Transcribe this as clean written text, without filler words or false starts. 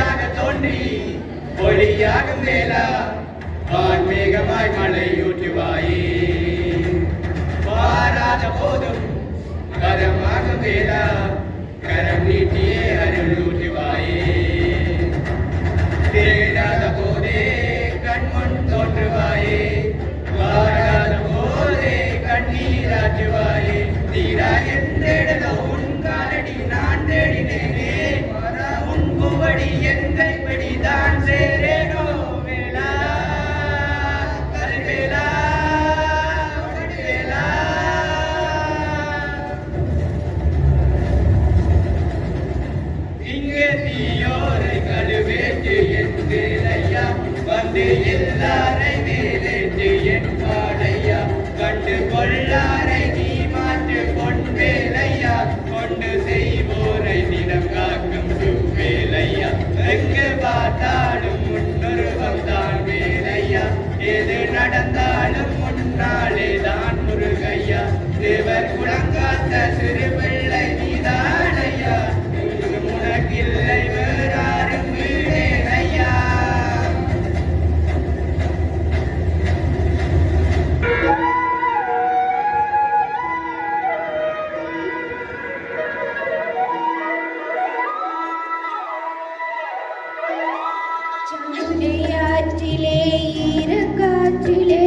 ஒளியாக தோன்றி ஒளியாக மேலா வான்மேகமாய் மழையூற்றுவாயே வாராத போதும் கரமாக மேலா கரம் நீட்டியே அருளூற்றுவாயே தேடாத போதே கண்முன் தோற்றுவாயே வாராத போதே கண்ணீராற்றுவாயே தீரா என்றெடலோ உன் காலடி நான் தேடினேனே உன் புவடி எந்தை பிடிதான் சேரேனோ வேளா கல்வேலா வேளா இங்கே தீயோரை கழுவேற்று என் வேலையா வந்து எல்லாரை மேலேற்று என் பாடையா கண்டு கொள்ளாரை நீ மாற்று பொன் வேலையா கொண்டு செய்வோரை தினம் காக்கும் வேலையா எங்கு பார்த்தாலும் முன்னொருவம் தான் வேலையா எது நடந்தாலும் முன்னாலே தான் முருகையா தேவர் குளங்காத்த சிறு பிள்ளை நீதானையா உனக்கில்லை வேறாரும் வீடேனையா ചുടയാറ്റിലെ ഈരക്കാറ്റിലെ